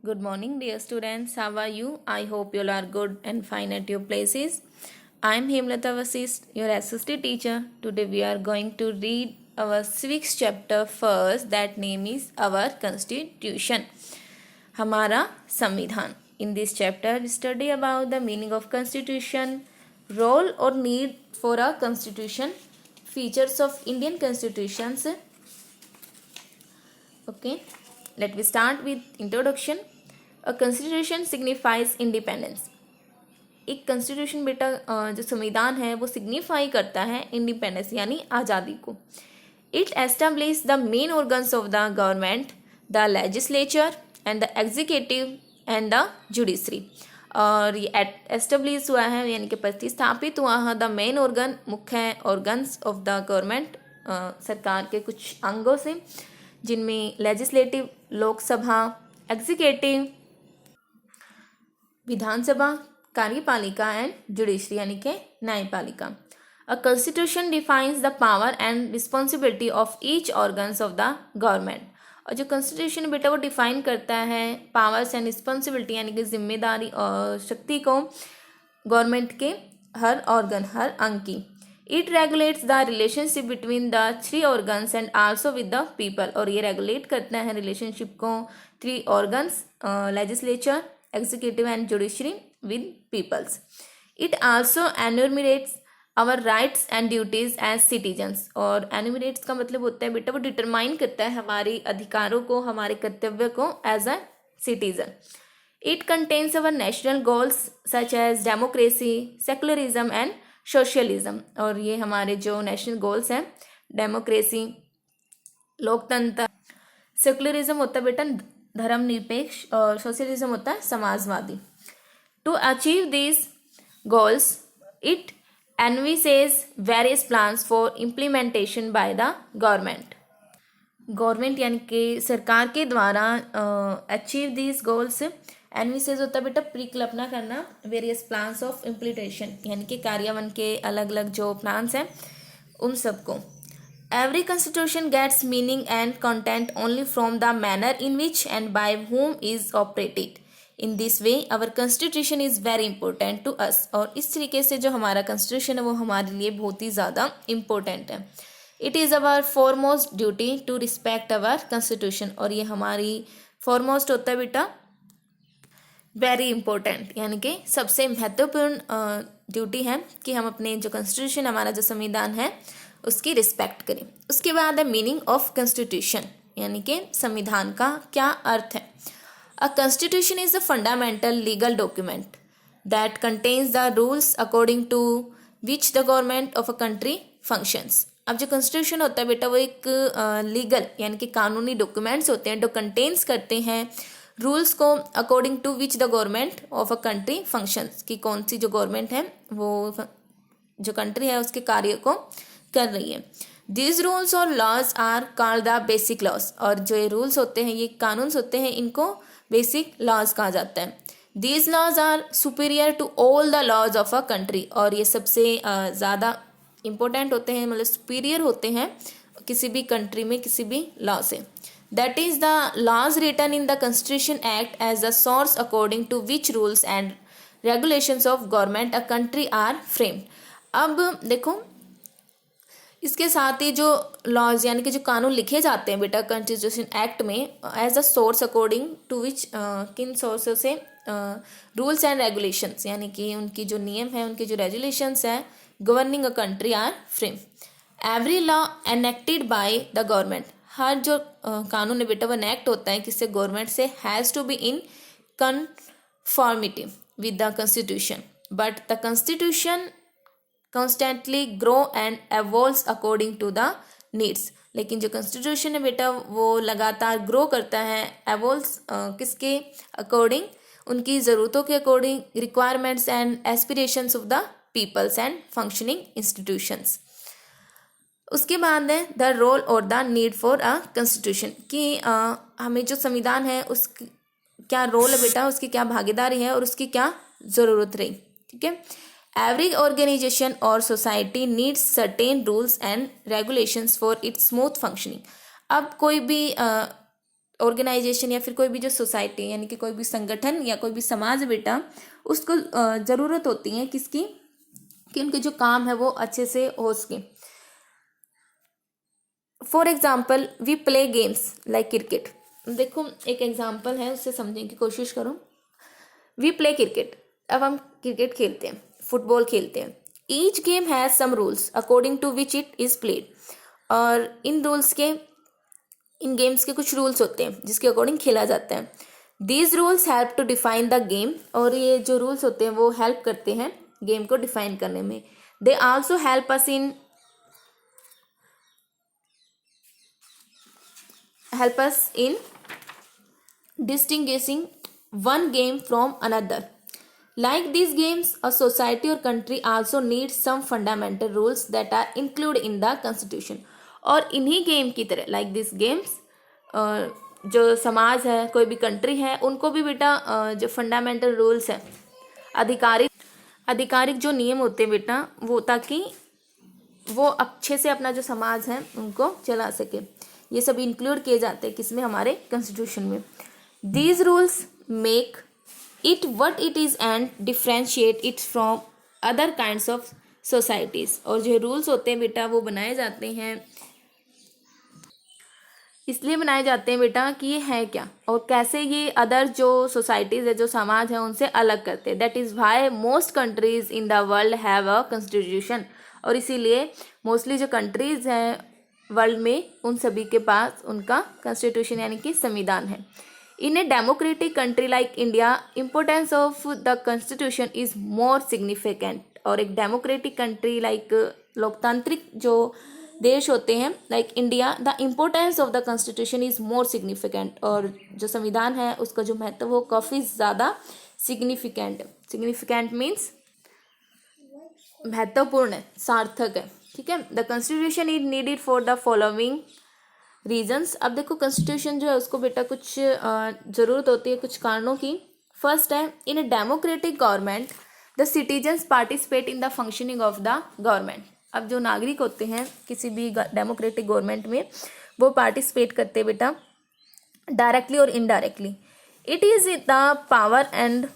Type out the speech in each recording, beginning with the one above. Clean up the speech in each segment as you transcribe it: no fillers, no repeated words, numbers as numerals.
Good morning, dear students. How are you? I hope you all are good and fine at your places. I am Hemlata Vasist, your assistant teacher. Today we are going to read our civics chapter first. That name is our Constitution. हमारा संविधान. In this chapter, we study about the meaning of Constitution, role or need for a Constitution, features of Indian Constitutions. Okay, let me start with introduction. A constitution signifies independence. एक constitution बेटा जो संविधान है वो signify करता है independence यानी आज़ादी को. It establishes the main organs of the government, the legislature and the executive and the judiciary. और ये एस्टेब्लिश हुआ है यानी कि प्रतिस्थापित हुआ है द मेन ऑर्गन मुख्य ऑर्गन्स ऑफ द गवर्नमेंट सरकार के कुछ अंगों से, जिनमें लेजिस्लेटिव लोकसभा, एग्जीक्यूटिव विधानसभा, कार्यपालिका एंड जुडिशरी यानी कि न्यायपालिका. A constitution defines the power and responsibility of each organs of the government. और जो कॉन्स्टिट्यूशन बेटा वो डिफाइन करता है पावर्स एंड रिस्पॉन्सिबिलिटी यानी कि जिम्मेदारी और शक्ति को गवर्नमेंट के हर ऑर्गन हर अंग की. It regulates the relationship between the three organs and also with the people. और ये रेगुलेट करता है रिलेशनशिप को three organs legislature, executive and judiciary with peoples. It also enumerates our rights and duties as citizens. और enumerates का मतलब होता है बेटा वो डिटरमाइन करता है हमारे अधिकारों को, हमारे कर्तव्य को as a citizen. It contains our national goals such as democracy, secularism and socialism. और ये हमारे जो नेशनल गोल्स हैं डेमोक्रेसी, लोकतंत्र, सेकुलरिज्म होता है बेटा धर्मनिरपेक्ष और सोशलिज्म होता है समाजवादी. To achieve this goals it envisages various plans for implementation by the government. Government यानी कि सरकार के द्वारा अचीव दिस गोल्स एनविसेज होता है बेटा परिकल्पना करना, वेरियस प्लान्स ऑफ इम्प्लीमेंटेशन यानी कि कार्यान्वयन के अलग अलग जो प्लान्स हैं उन सबको. Every constitution gets meaning and content only from the manner in which and by whom is operated. In this way our constitution is very important to us. और इस तरीके से जो हमारा कंस्टिट्यूशन है वो हमारे लिए बहुत ही ज़्यादा इम्पोर्टेंट है. It is our foremost duty to respect our constitution. और ये हमारी फॉरमोस्ट होता है बेटा वेरी इंपॉर्टेंट यानी कि सबसे महत्वपूर्ण ड्यूटी है कि हम अपने जो कंस्टिट्यूशन हमारा जो संविधान है उसकी रिस्पेक्ट करें. उसके बाद है मीनिंग ऑफ कंस्टिट्यूशन यानी कि संविधान का क्या अर्थ है. A constitution is a fundamental legal document that contains the rules according to which the government of a country functions. अब जो कॉन्स्टिट्यूशन होता है बेटा वो एक लीगल यानी कि कानूनी डॉक्यूमेंट्स होते हैं जो कंटेन्स करते हैं रूल्स को according to which the government of a country functions की कौन सी जो गवर्नमेंट है वो जो कंट्री है उसके कार्य को कर रही है. दिस रूल्स और laws are called the basic laws. और जो ये रूल्स होते हैं ये कानून होते हैं इनको बेसिक लॉज कहा जाता है. These laws are superior to all the laws of a country. और ये सबसे ज़्यादा इम्पोर्टेंट होते हैं मतलब सुपीरियर होते हैं किसी भी कंट्री में किसी भी लॉ से. That is the laws written in the constitution act as the source according to which rules and regulations of government a country are framed. अब देखो इसके साथ ही जो लॉज यानी कि जो कानून लिखे जाते हैं बेटा कॉन्स्टिट्यूशन एक्ट में as a source according to which किन सोर्सों से रूल्स एंड रेगुलेशंस यानी कि उनकी जो नियम है उनके जो रेगुलेशंस हैं governing a country are frame. Every law enacted by the government. हर जो कानून है बेटा वो एनेक्ट होता है किससे गवर्नमेंट से has to be in conformity with the constitution. But the constitution constantly grow and evolves according to the needs. लेकिन जो कॉन्स्टिट्यूशन है बेटा वो लगातार ग्रो करता है एवोल्व्स किसके अकॉर्डिंग उनकी ज़रूरतों के according requirements and aspirations of the peoples and functioning institutions. उसके बाद है द रोल और the need for a constitution कि हमें जो संविधान है उस क्या रोल है बेटा उसकी क्या भागीदारी है और उसकी क्या ज़रूरत रही. ठीक है. Every organization or society needs certain rules and regulations for its smooth functioning. अब कोई भी ऑर्गेनाइजेशन या फिर कोई भी जो सोसाइटी यानी कि कोई भी संगठन या कोई भी समाज है बेटा, उसको ज़रूरत होती है किसकी, कि उनके जो काम है वो अच्छे से हो सके। For example we play games like cricket. देखो एक एग्जाम्पल है, उससे समझने की कोशिश करो। वी प्ले क्रिकेट, अब हम क्रिकेट खेलते हैं, फुटबॉल खेलते हैं। Each game has some rules according to which it is played, और इन गेम्स के कुछ रूल्स होते हैं जिसके अकॉर्डिंग खेला जाता है। These rules help to define the game, और ये जो रूल्स होते हैं वो हेल्प करते हैं गेम को डिफाइन करने में। They also help us in distinguishing one game from another. Like these games, a society or country also needs some fundamental rules that are included in the constitution. और इन्हीं game की तरह like these games, जो समाज है, कोई भी country है, उनको भी बेटा जो फंडामेंटल रूल्स है, आधिकारिक जो नियम होते हैं बेटा, वो ताकि वो अच्छे से अपना जो समाज है उनको चला सके, ये सब इंक्लूड किए जाते हैं किसमें, हमारे कॉन्स्टिट्यूशन में। These rules make it what it is and differentiate it from other kinds of societies. और जो रूल्स होते हैं बेटा वो बनाए जाते हैं, इसलिए बनाए जाते हैं बेटा कि ये है क्या और कैसे ये अदर जो सोसाइटीज़ है, जो समाज है, उनसे अलग करते हैं। That is why most countries in the world have a constitution. और इसीलिए मोस्टली जो कंट्रीज़ हैं वर्ल्ड में, उन सभी के पास उनका कॉन्स्टिट्यूशन यानी कि संविधान है। In a democratic country like India, importance of the constitution is more significant. और एक डेमोक्रेटिक कंट्री लाइक लोकतांत्रिक जो देश होते हैं like India, the importance of the constitution is more significant. और जो संविधान है उसका जो महत्व वो काफ़ी ज़्यादा सिग्निफिकेंट मीन्स महत्वपूर्ण है, सार्थक है, ठीक है। The constitution is needed for the following reasons. अब देखो कॉन्स्टिट्यूशन जो है उसको बेटा कुछ ज़रूरत होती है कुछ कारणों की। फर्स्ट है, in a democratic government the citizens participate in the functioning of the government. अब जो नागरिक होते हैं किसी भी डेमोक्रेटिक गवर्नमेंट में, वो पार्टिसिपेट करते हैं बेटा डायरेक्टली और indirectly. It is the power and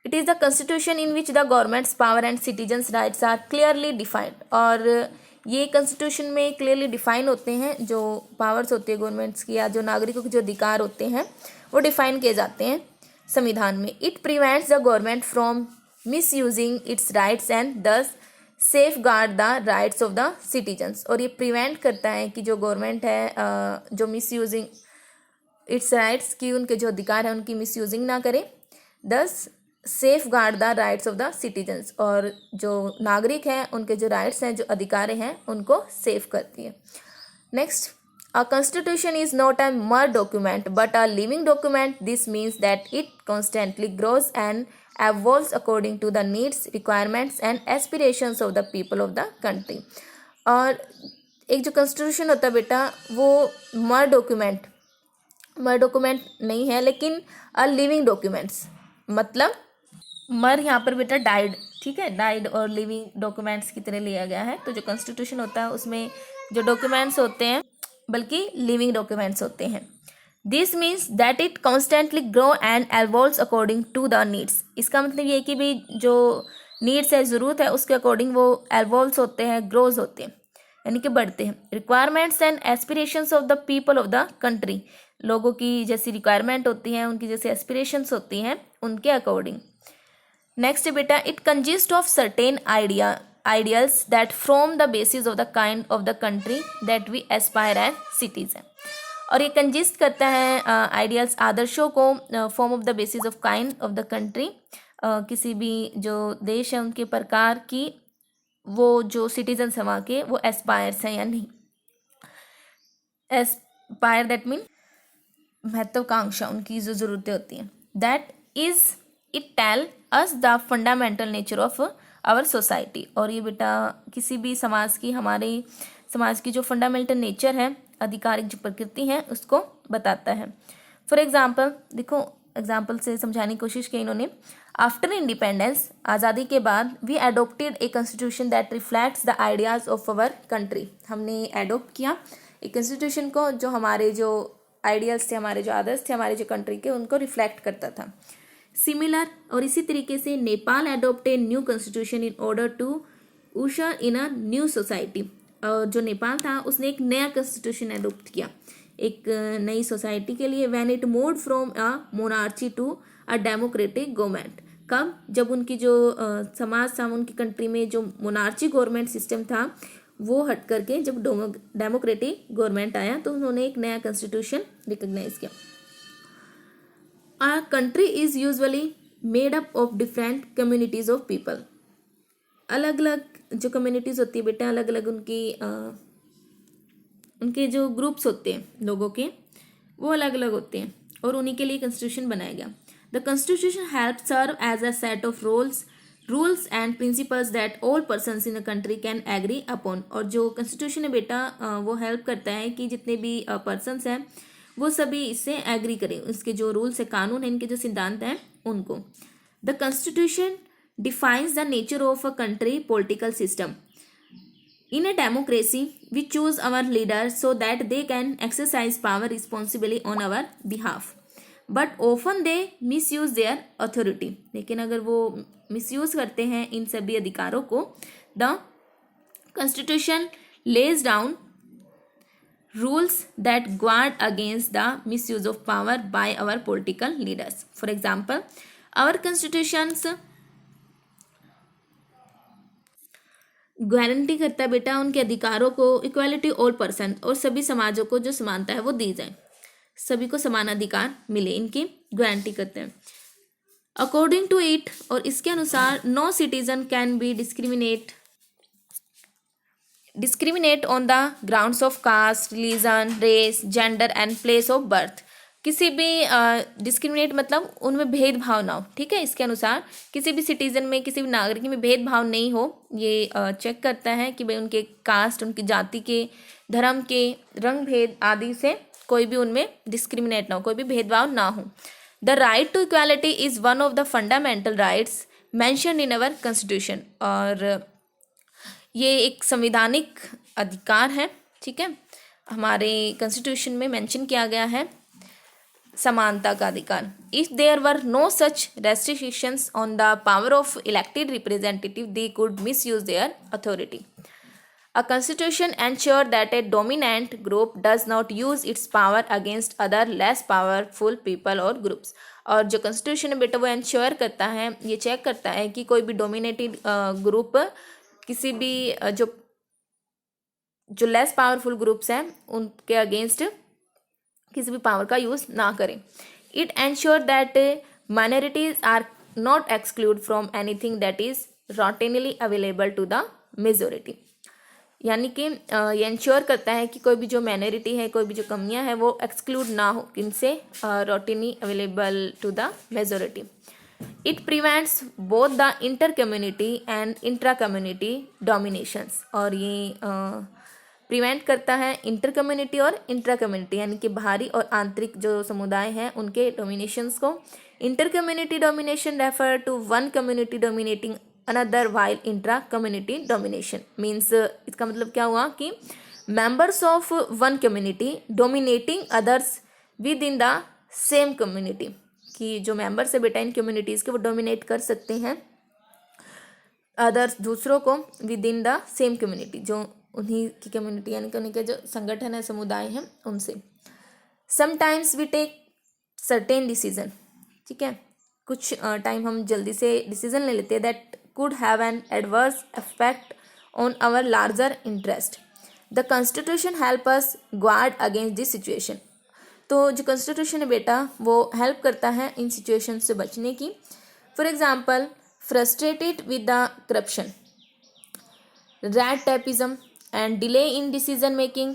it is the constitution in which the government's power and citizens rights are clearly defined. और ये कॉन्स्टिट्यूशन में क्लियरली डिफाइन होते हैं, जो पावर्स होती है गवर्नमेंट्स की या जो नागरिकों के जो अधिकार होते हैं वो डिफाइन किए जाते हैं संविधान में। It prevents the government from misusing its rights and thus safeguard the rights of the citizens. और ये प्रिवेंट करता है कि जो गवर्नमेंट है जो मिस यूजिंग इट्स राइट्स की, उनके जो अधिकार हैं उनकी मिस यूजिंग ना करे। दस safeguard the rights of the citizens, और जो नागरिक हैं उनके जो राइट्स हैं, जो अधिकार हैं, उनको सेफ करती है। Next, a constitution is not a mere document but a living document. This means that it constantly grows and evolves according to the needs, requirements and aspirations of the people of the country. और एक जो constitution होता है बेटा वो मर document नहीं है, लेकिन अ लिविंग डॉक्यूमेंट्स, मतलब मर यहाँ पर बेटा डाइड, ठीक है, डाइड और लिविंग डॉक्यूमेंट्स की तरह लिया गया है। तो जो कॉन्स्टिट्यूशन होता है उसमें जो डॉक्यूमेंट्स होते हैं बल्कि लिविंग डॉक्यूमेंट्स होते हैं। This means that it constantly grow and evolves according to the needs. इसका मतलब ये कि भी जो नीड्स है, ज़रूरत है, उसके अकॉर्डिंग वो एवॉल्व्स होते हैं, ग्रोज होते हैं, यानी कि बढ़ते हैं। Requirements and aspirations of the people of the country, लोगों की जैसी रिक्वायरमेंट होती हैं, उनकी जैसी एस्पिरेशंस होती हैं, उनके अकॉर्डिंग। नेक्स्ट बेटा, it consist of certain ideals that from the basis of the kind of the country that we aspire as citizen. और ये कंजिस्ट करता है आइडियल्स, आदर्शों को, form of the basis of kind of the country, किसी भी जो देश है उनके प्रकार की वो जो सिटीजन्स हैं वहाँ के वो एस्पायर्स हैं या नहीं। एस्पायर दैट मीन महत्वाकांक्षा, उनकी जो ज़रूरतें होती हैं। That is it tell us the fundamental nature of our society. और ये बेटा किसी भी समाज की, हमारे समाज की जो फंडामेंटल नेचर है, आधिकारिक जो प्रकृति है, उसको बताता है। फॉर एग्जाम्पल देखो, एग्जाम्पल से समझाने की कोशिश की इन्होंने। आफ्टर इंडिपेंडेंस, आज़ादी के बाद, we adopted a constitution that reflects the ideas of our country. हमने एडोप्ट किया एक कॉन्स्टिट्यूशन को जो हमारे जो आइडियल्स थे, हमारे जो आदर्श थे हमारे जो कंट्री के, उनको रिफ्लेक्ट करता था। सिमिलर और इसी तरीके से Nepal adopt a new constitution in order to usher in a new society. जो नेपाल था उसने एक नया कॉन्स्टिट्यूशन एडोप्ट किया एक नई सोसाइटी के लिए। When it moved from a monarchy to a democratic government. कब? जब उनकी जो समाज था, उनकी कंट्री में जो मोनार्ची गवर्नमेंट सिस्टम था वो हट करके जब डेमोक्रेटिक गवर्नमेंट आया तो उन्होंने एक नया कॉन्स्टिट्यूशन रिकॉग्नाइज किया। A country is usually made up of different communities of people. अलग अलग जो कम्युनिटीज होती है बेटा, अलग अलग उनके जो ग्रुप्स होते हैं लोगों के, वो अलग अलग होते हैं और उन्हीं के लिए कॉन्स्टिट्यूशन बनाया गया। The constitution help serve as a set of rules and principles that all persons in a country can agree upon. और जो कॉन्स्टिट्यूशन है बेटा वो हेल्प करता है कि जितने भी पर्सन्स हैं वो सभी इससे एग्री करें, इसके जो रूल्स है, कानून है, इनके जो सिद्धांत हैं उनको। The constitution defines the nature of a country political system. In a democracy, we choose our leaders so that they can exercise power responsibly on our behalf. But often they misuse their authority. लेकिन अगर वो misuse करते हैं इन सभी अधिकारों को, the Constitution lays down rules that guard against the misuse of power by our political leaders. For example, our constitutions guarantee करता है बेटा उनके अधिकारों को इक्वालिटी ऑल पर्सन, और सभी समाजों को जो समानता है वो दी जाए, सभी को समान अधिकार मिले, इनकी गारंटी करते हैं। अकॉर्डिंग टू इट, और इसके अनुसार, no citizen can be discriminate on the grounds of caste, religion, race, gender and place of birth. किसी भी डिस्क्रिमिनेट मतलब उनमें भेदभाव ना हो, ठीक है। इसके अनुसार किसी भी सिटीजन में, किसी भी नागरिक में भेदभाव नहीं हो, ये चेक करता है कि भाई उनके कास्ट, उनकी जाति के, धर्म के, रंग भेद आदि से कोई भी उनमें डिस्क्रिमिनेट ना हो, कोई भी भेदभाव ना हो। The right to equality is one of the fundamental rights mention in our constitution. और ये एक संवैधानिक अधिकार है, ठीक है, हमारे कॉन्स्टिट्यूशन में मेंशन किया गया है समानता का अधिकार। If there were no such restrictions on the power of elected representative, they could misuse their authority. A constitution ensure that a dominant group does not use its power against other less powerful people और groups. और जो constitution है बेटा वो ensure करता है, ये check करता है कि कोई भी डोमिनेटेड ग्रुप किसी भी जो लेस पावरफुल ग्रुप्स हैं उनके अगेंस्ट किसी भी पावर का यूज ना करें। It ensure that minorities are not exclude from anything that is routinely available to the majority. यानी कि ये इंश्योर करता है कि कोई भी जो माइनॉरिटी है, कोई भी जो कमियां हैं वो एक्सक्लूड ना हो इनसे, routinely available to the majority. It prevents both the inter community and intra community dominations. और ये प्रिवेंट करता है इंटर कम्युनिटी और इंट्रा कम्युनिटी, यानी कि बाहरी और आंतरिक जो समुदाय हैं उनके डोमिनेशंस को। Inter community domination refer to one community dominating another while intra community domination means, इसका मतलब क्या हुआ कि members of one community dominating others within the same community, कि जो मेंबर्स है बेटा इन कम्युनिटीज़ के वो डोमिनेट कर सकते हैं अदर्स, दूसरों को, with in the same community, जो उन्हीं की कम्युनिटी यानी कि उन्हीं के जो संगठन है, समुदाय हैं, उनसे। Sometimes we take certain decision, ठीक है, कुछ टाइम हम जल्दी से डिसीजन ले लेते हैं that could have an adverse effect on our larger interest. The constitution help us guard against this situation. तो जो कॉन्स्टिट्यूशन है बेटा वो हेल्प करता है इन सिचुएशन से बचने की। For example, frustrated with the corruption, rat tapism and delay in decision making.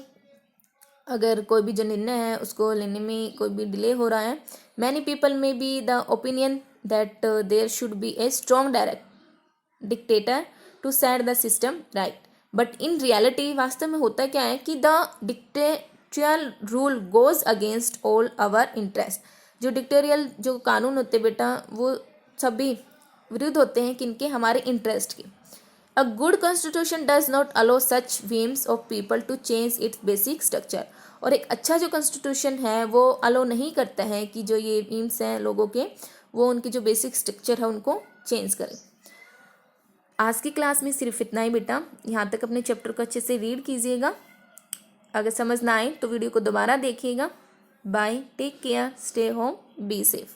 अगर कोई भी जो निर्णय है उसको लेने में कोई भी डिले हो रहा है, many people may be the opinion that there should be a strong dictator to set the system right, but in reality वास्तव में होता क्या है कि the dictatorial rule goes against all our interest. जो डिक्टेटोरियल जो कानून होते बेटा वो सभी विरुद्ध होते हैं किनके, हमारे इंटरेस्ट के। A good constitution does not allow such whims of people to change its basic structure। और एक अच्छा जो कॉन्स्टिट्यूशन है वो अलो नहीं करता है कि जो ये एम्स हैं लोगों के, वो उनकी जो बेसिक स्ट्रक्चर है उनको चेंज करें। आज की क्लास में सिर्फ इतना ही बेटा। यहाँ तक अपने चैप्टर को अच्छे से रीड कीजिएगा। अगर समझ ना आए तो वीडियो को दोबारा देखिएगा। Bye, take care, stay home, be safe.